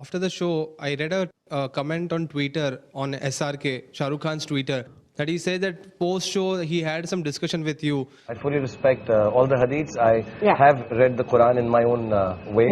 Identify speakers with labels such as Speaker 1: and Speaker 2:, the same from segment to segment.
Speaker 1: After the show, I read a comment on Twitter on SRK, Shah Rukh Khan's Twitter, that he said that post-show he had some discussion with you.
Speaker 2: I fully respect all the hadiths. I have read the Quran in my own way,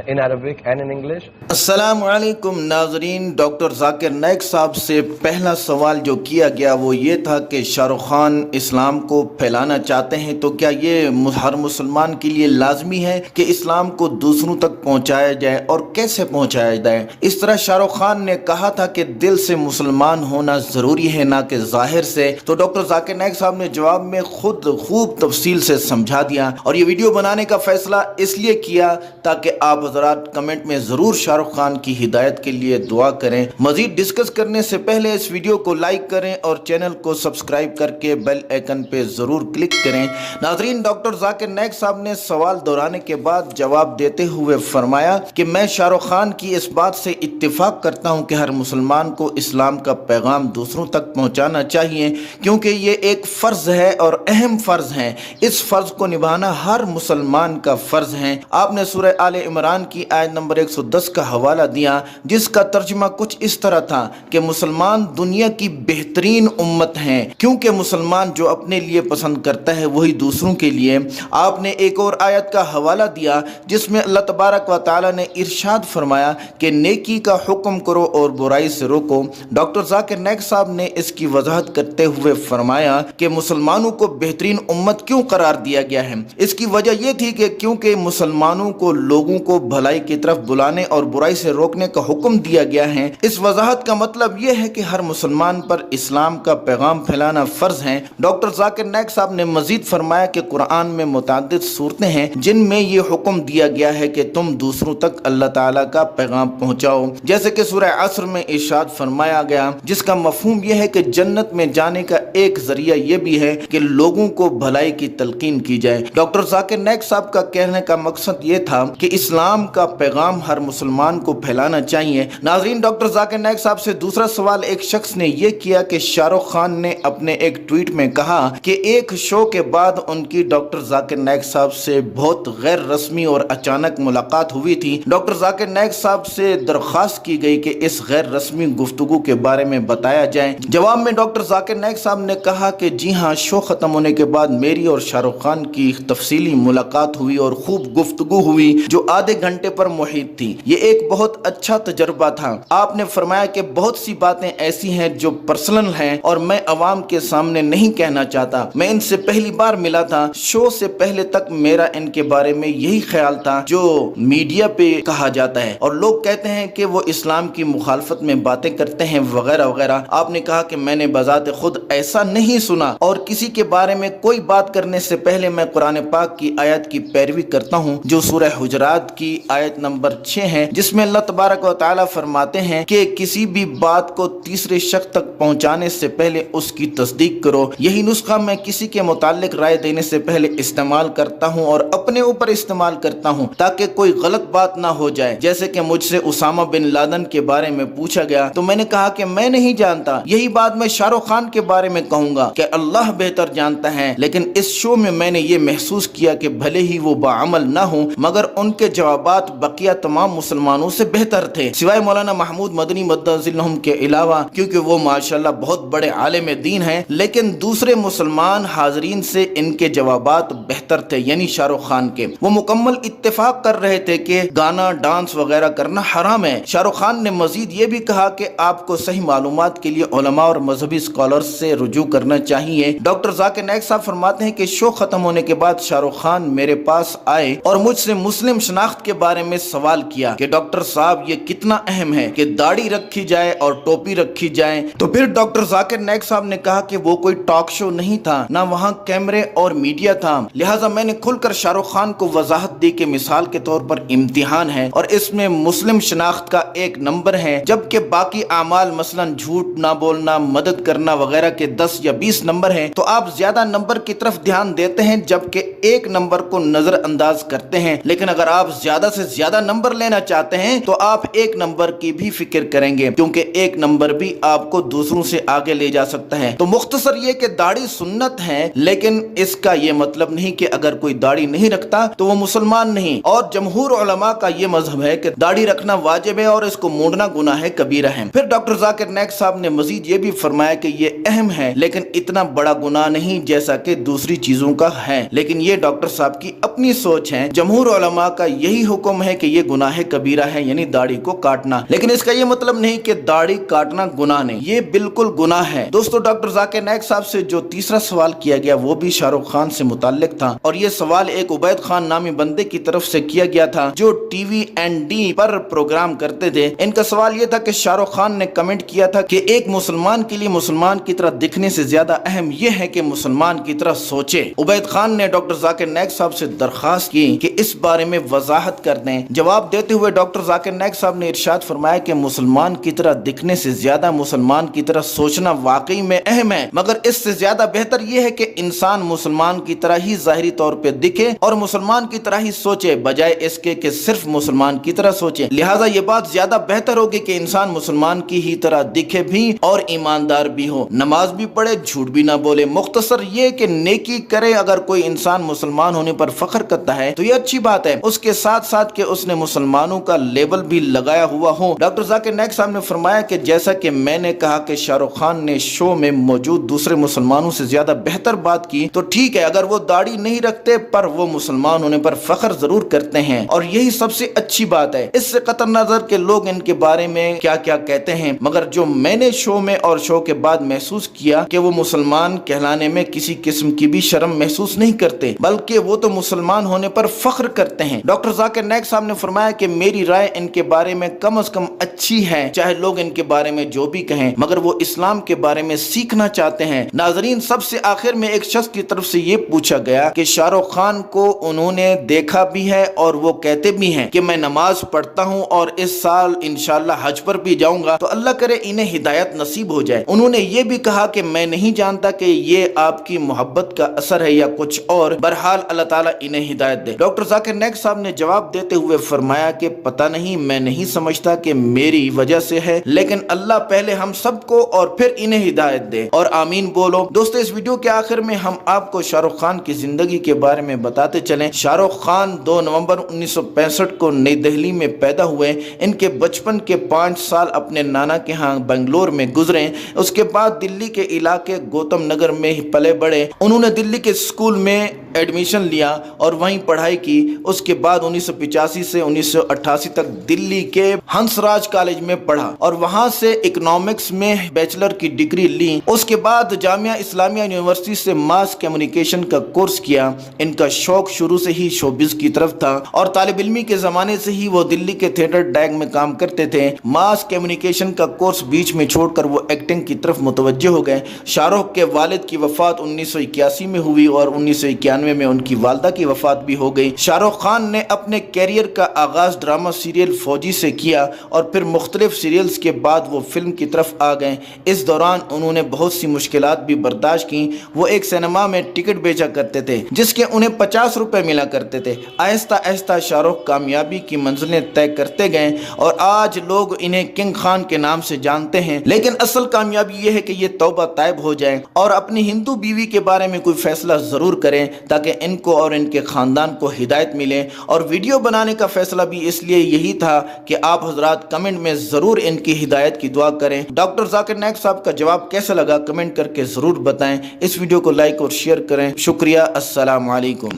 Speaker 2: in Arabic and in English.
Speaker 3: السلام علیکم ناظرین. Doctor Zakir Naik صاحب سے پہلا سوال جو کیا گیا وہ یہ تھا کہ شاہ رخ خان اسلام کو پھیلانا چاہتے ہیں تو کیا یہ ہر مسلمان کے لیے لازمی ہے کہ اسلام کو دوسروں تک پہنچایا جائے اور کیسے پہنچایا جائے؟ اس طرح شاہ رخ خان نے کہا تھا کہ دل سے مسلمان ہونا ضروری ہے نہ کہ ظاہر سے. تو ڈاکٹر ذاکر نائک صاحب نے جواب میں خود خوب تفصیل سے سمجھا دیا اور یہ ویڈیو بنانے کا فیصلہ اس لیے کیا تاکہ آپ حضرات کمنٹ میں ضرور شاہ رخ خان کی ہدایت کے لیے دعا کریں. مزید ڈسکس کرنے سے پہلے اس ویڈیو کو لائک کریں اور چینل کو سبسکرائب کر کے بیل آئیکن پہ ضرور کلک کریں. ناظرین، ڈاکٹر ذاکر نائک صاحب نے سوال دہرانے کے بعد جواب دیتے ہوئے فرمایا کہ میں شاہ رخ خان کی اس بات سے اتفاق کرتا ہوں کہ ہر مسلمان کو اسلام کا پیغام دوسروں تک پہنچانا چاہیے کیونکہ یہ ایک فرض ہے اور اہم فرض ہے. اس فرض کو نبھانا ہر مسلمان کا فرض ہے. آپ نے سورہ آل عمران کی آیت نمبر 110 کا حوالہ دیا جس کا ترجمہ کچھ اس طرح تھا کہ مسلمان دنیا کی بہترین امت ہیں کیونکہ مسلمان جو اپنے لیے پسند کرتا ہے وہی دوسروں کے لیے. آپ نے ایک اور آیت کا حوالہ دیا جس میں اللہ تبارک و تعالی نے ارشاد فرمایا کہ نیکی کا حکم کرو اور برائی سے روکو. ڈاکٹر ذاکر نائک صاحب نے اس کی وضاحت کرتے ہوئے فرمایا کہ مسلمانوں کو بہترین امت کیوں قرار دیا گیا ہے. اس کی وجہ یہ تھی کہ کیونکہ مسلمانوں کو لوگوں کو بھلائی کی طرف بلانے اور برائی سے روکنے کا حکم دیا گیا ہے. اس وضاحت کا مطلب یہ ہے کہ ہر مسلمان پر اسلام کا پیغام پھیلانا فرض ہے. ڈاکٹر ذاکر نائک صاحب نے مزید فرمایا کہ قرآن میں متعدد صورتیں ہیں جن میں یہ حکم دیا گیا ہے کہ تم دوسروں تک اللہ تعالیٰ کا پیغام پہنچاؤ، جیسے کہ سورہ عصر میں ارشاد فرمایا گیا جس کا مفہوم یہ ہے کہ جنت میں جانے کا ایک ذریعہ یہ بھی ہے کہ لوگوں کو بھلائی کی تلقین کی جائے. ڈاکٹر ذاکر نائک صاحب کا کہنے کا مقصد یہ تھا کہ اسلام کا پیغام ہر مسلمان کو پھیلانا چاہیے. ناظرین، ڈاکٹر ذاکر نائک صاحب سے دوسرا سوال ایک شخص نے یہ کیا کہ شاہ رخ خان نے اپنے ایک ٹویٹ میں کہا کہ ایک شو کے بعد ان کی ڈاکٹر ذاکر نائک صاحب سے بہت غیر رسمی اور اچانک ملاقات ہوئی تھی. ڈاکٹر ذاکر نائک صاحب سے درخواست کی گئی کہ اس غیر رسمی گفتگو کے بارے میں بتایا جائے. جواب میں ڈاکٹر ذاکر نائک صاحب نے کہا کہ جی ہاں، شو ختم ہونے کے بعد میری اور شاہ رخ خان کی تفصیلی ملاقات ہوئی اور خوب گفتگو ہوئی جو آدھے گھنٹے پر محیط تھی. یہ ایک بہت اچھا تجربہ تھا. آپ نے فرمایا کہ بہت سی باتیں ایسی ہیں جو پرسنل ہیں اور میں عوام کے سامنے نہیں کہنا چاہتا. میں ان سے پہلی بار ملا تھا. شو سے پہلے تک میرا ان کے بارے میں یہی خیال تھا جو میڈیا پہ کہا جاتا ہے اور لوگ کہتے ہیں کہ وہ اسلام کی مخالفت میں باتیں کرتے ہیں وغیرہ وغیرہ. آپ نے کہا کہ میں نے بذات خود ایسا نہیں سنا اور کسی کے بارے میں کوئی بات کرنے سے پہلے میں قرآن پاک کی آیت کی پیروی کرتا ہوں جو سورہ حجرات کی آیت نمبر 6 ہے جس میں اللہ تبارک و تعالی فرماتے ہیں کہ کسی بھی بات کو تیسرے شخص تک پہنچانے سے پہلے اس کی تصدیق کرو. یہی نسخہ میں کسی کے متعلق رائے دینے سے پہلے استعمال کرتا ہوں اور اپنے اوپر استعمال کرتا ہوں تاکہ کوئی غلط بات نہ ہو جائے. جیسے کہ مجھ سے اسامہ بن لادن کے بارے میں پوچھا گیا تو میں نے کہا کہ میں نہیں جانتا. یہی بات میں شاہ رخ خان کے بارے میں کہوں گا کہ اللہ بہتر جانتا ہے. لیکن اس شو میں نے یہ محسوس کیا کہ بھلے ہی وہ باعمل نہ ہوں مگر ان کے جوابات بقیہ تمام مسلمانوں سے بہتر تھے سوائے مولانا محمود مدنی مدظلہم کے علاوہ کیونکہ وہ ماشاءاللہ بہت بڑے عالم دین ہیں. لیکن دوسرے مسلمان حاضرین سے ان کے جوابات بہتر تھے یعنی شاہ رخ خان کے. وہ مکمل اتفاق کر رہے تھے کہ گانا ڈانس وغیرہ کرنا حرام ہے. شاہ رخ خان نے مزید یہ بھی کہا کہ آپ کو صحیح معلومات کے لیے علماء اور مذہبی اسکالرز سے رجوع کرنا چاہیے. ڈاکٹر ذاکر نائک صاحب فرماتے ہیں کہ شو ختم ہونے کے بعد شاہ رخ خان میرے پاس آئے اور مجھ سے مسلم شناخت کے بارے میں سوال کیا کہ ڈاکٹر صاحب یہ کتنا اہم ہے کہ داڑھی رکھی جائے اور ٹوپی رکھی جائے. تو پھر ڈاکٹر ذاکر نائک صاحب نے کہا کہ وہ کوئی ٹاک شو نہیں تھا، نہ وہاں کیمرے اور میڈیا تھا. لہٰذا میں نے کھل کر شاہ رخ خان کو وضاحت دی کہ مثال کے طور پر امتحان ہے اور اس میں مسلم شناخت کا ایک نمبر ہے جبکہ باقی اعمال مثلا جھوٹ نہ بولنا، مدد کرنا وغیرہ کے 10 یا 20 نمبر ہیں تو آپ زیادہ نمبر کی طرف دھیان دیتے ہیں جبکہ ایک نمبر کو نظر انداز کرتے ہیں، لیکن اگر آپ زیادہ سے زیادہ نمبر لینا چاہتے ہیں تو آپ ایک نمبر کی بھی فکر کریں گے، کیونکہ ایک نمبر بھی آپ کو دوسروں سے آگے لے جا سکتا ہے۔ تو مختصر یہ کہ داڑھی سنت ہے، لیکن اس کا یہ مطلب نہیں کہ اگر کوئی داڑھی نہیں رکھتا تو وہ مسلمان نہیں، اور جمہور علماء کا یہ مذہب ہے کہ داڑھی رکھنا واجب ہے اور اس کو مونڈنا گناہ کبیرہ ہے۔ پھر ڈاکٹر ذاکر نائک صاحب نے مزید یہ بھی فرمایا کہ یہ اہم ہے لیکن اتنا بڑا گناہ نہیں جیسا کہ دوسری چیزوں کا ہے، لیکن یہ ڈاکٹر صاحب کی اپنی سوچ ہے۔ جمہور علماء کا یہی حکم ہے کہ یہ گناہ کبیرہ ہے، یعنی داڑھی کو کاٹنا، لیکن اس کا یہ مطلب نہیں کہ داڑھی کاٹنا گناہ نہیں، یہ بالکل گناہ ہے۔ دوستو ڈاکٹر ذاکر نائک صاحب سے جو تیسرا سوال کیا گیا وہ بھی شاہ رخ خان سے متعلق تھا، اور یہ سوال ایک عبید خان نامی بندے کی طرف سے کیا گیا تھا جو ٹی وی این ڈی پر پروگرام کرتے تھے۔ ان کا سوال یہ تھا کہ شاہ رخ خان نے کمنٹ کیا تھا کہ ایک مسلمان کے لیے مسلمان کی طرح دکھنے سے زیادہ اہم یہ ہے کہ مسلمان کی طرح سوچے۔ عبید خان نے ڈاکٹر ذاکر نائک صاحب سے درخواست کی کہ اس بارے میں وضاحت کر دیں۔ جواب دیتے ہوئے ڈاکٹر ذاکر نائک صاحب نے ارشاد فرمایا کہ مسلمان کی طرح دکھنے سے زیادہ مسلمان کی طرح سوچنا واقعی میں اہم ہے، مگر اس سے زیادہ بہتر یہ ہے کہ انسان مسلمان کی طرح ہی ظاہری طور پہ دکھے اور مسلمان کی طرح ہی سوچے، بجائے اس کے کہ صرف مسلمان کی طرح سوچے۔ لہٰذا یہ بات زیادہ بہتر ہوگی کہ انسان مسلمان کی ہی طرح دکھے بھی اور ایماندار بھی ہو، نماز بھی پڑھے، جھوٹ بھی نہ بولے۔ مختصر یہ کہ نیکی کرے۔ اگر کوئی انسان مسلمان ہونے پر فخر کرتا ہے تو یہ اچھی بات ہے، اس کے ساتھ ساتھ کہ اس نے مسلمانوں کا لیبل بھی لگایا ہوا ہو۔ ڈاکٹر ذاکر نائک صاحب نے فرمایا کہ جیسا کہ میں نے کہا کہ شاہ رخ خان نے شو میں موجود دوسرے مسلمانوں سے زیادہ بہتر بات کی، تو ٹھیک ہے اگر وہ داڑھی نہیں رکھتے پر وہ مسلمان ہونے پر فخر ضرور کرتے ہیں، اور یہی سب سے اچھی بات ہے۔ اس سے قطع نظر کہ لوگ ان کے بارے میں کیا کیا کہتے ہیں، مگر جو میں نے شو میں اور شو کے بعد محسوس کیا کہ وہ مسلمان کہلانے میں کسی قسم کی بھی شرم محسوس نہیں کرتے، بلکہ وہ تو مسلمان ہونے پر فخر کرتے ہیں۔ ڈاکٹر ذاکر نائک صاحب نے فرمایا کہ میری رائے ان کے بارے میں کم از کم اچھی ہے، چاہے لوگ ان کے بارے میں جو بھی کہیں، مگر وہ اسلام کے بارے میں سیکھنا چاہتے ہیں۔ ناظرین، سب سے آخر میں ایک شخص کی طرف سے یہ پوچھا گیا کہ شاہ رخ خان کو انہوں نے دیکھا بھی ہے اور وہ کہتے بھی ہیں کہ میں نماز پڑھتا ہوں اور اس سال انشاءاللہ حج پر بھی جاؤں گا، تو اللہ کرے انہیں ہدایت نصیب ہو جائے۔ انہوں نے یہ بھی کہا کہ میں نہیں جانتا کہ یہ آپ کی محبت کا اثر ہے یا کچھ اور، بہرحال اللہ تعالیٰ انہیں ہدایت دے۔ ڈاکٹر ذاکر نائک صاحب نے جواب دیتے ہوئے فرمایا کہ پتہ نہیں، میں نہیں سمجھتا کہ میری وجہ سے ہے، لیکن اللہ پہلے ہم سب کو اور پھر انہیں ہدایت دے، اور آمین بولو۔ دوستو اس ویڈیو کے آخر میں ہم آپ کو شاہ رخ خان کی زندگی کے بارے میں بتاتے چلیں۔ شاہ رخ خان 2 نومبر 1965 کو نئی دہلی میں پیدا ہوئے۔ ان کے بچپن کے 5 سال اپنے نانا کے ہاں بنگلور میں گزرے، اس کے بعد دلی کے علاقے گوتم نگر میں پلے بڑھے۔ انہوں نے دلی کے اسکول میں ایڈمیشن لیا اور وہیں پڑھائی کی۔ اس کے بعد 1985 سے 1988 تک دلی کے ہنس راج کالج میں پڑھا اور وہاں سے اکنامکس میں بیچلر کی ڈگری لی۔ اس کے بعد جامعہ اسلامیہ یونیورسٹی سے ماس کمیونیکیشن کا کورس کیا۔ ان کا شوق شروع سے ہی شوبز کی طرف تھا اور طالب علمی کے زمانے سے ہی وہ دلی کے تھیٹر ڈیگ میں کام کرتے تھے۔ ماس کمیونیکیشن کا کورس بیچ میں چھوڑ کر وہ ایکٹنگ کی طرف متوجہ ہو گئے۔ شاہ رخ کے والد کی وفات 1981 میں ہوئی اور 1991 میں ان کی والدہ کی وفات بھی ہو گئی۔ شاہ رخ خان نے اپنے کیریئر کا آغاز ڈرامہ سیریل فوجی سے کیا اور پھر مختلف سیریلز کے بعد وہ فلم کی طرف آ گئے۔ اس دوران انہوں نے بہت سی مشکلات بھی برداشت کی۔ وہ ایک سینما میں ٹکٹ بیچا کرتے تھے جس کے انہیں 50 روپے ملا کرتے تھے۔ آہستہ آہستہ شاہ رخ کامیابی کی منزلیں طے کرتے گئے اور آج لوگ انہیں کنگ خان کے نام سے جانتے ہیں، لیکن اصل کامیابی یہ ہے کہ یہ توبہ طائب ہو جائیں اور اپنی ہندو بیوی کے بارے میں کوئی فیصلہ ضرور کریں تاکہ ان کو اور ان کے خاندان کو ہدایت ملے۔ اور ویڈیو بنانے کا فیصلہ بھی اس لیے یہی تھا کہ آپ حضرات کمنٹ میں ضرور ان کی ہدایت کی دعا کریں۔ ڈاکٹر ذاکر نائک صاحب کا جواب کیسا لگا کمنٹ کر کے ضرور بتائیں۔ اس ویڈیو کو لائک اور شیئر کریں۔ شکریہ۔ السلام علیکم۔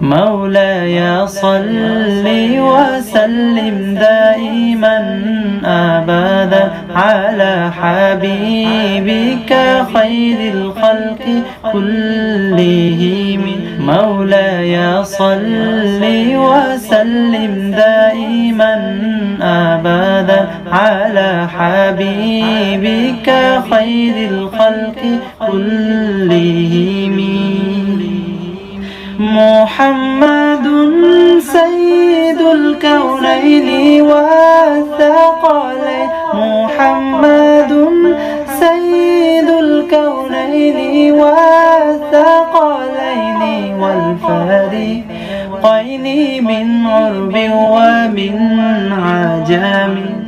Speaker 4: مولاي صل وسلم دائما أبدا على حبيبك خير الخلق كلهم مولاي صل وسلم دائما أبدا على حبيبك خير الخلق كلهم محمد سيد الكونين والثقلين محمد سيد الكونين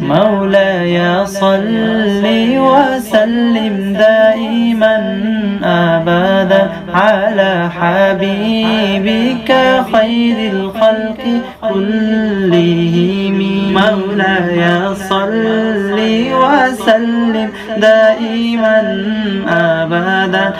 Speaker 4: مولاي صل وسلم دائما أبدا على حبيبك خير الخلق كلهم. مولاي صل وسلم دائما أبدا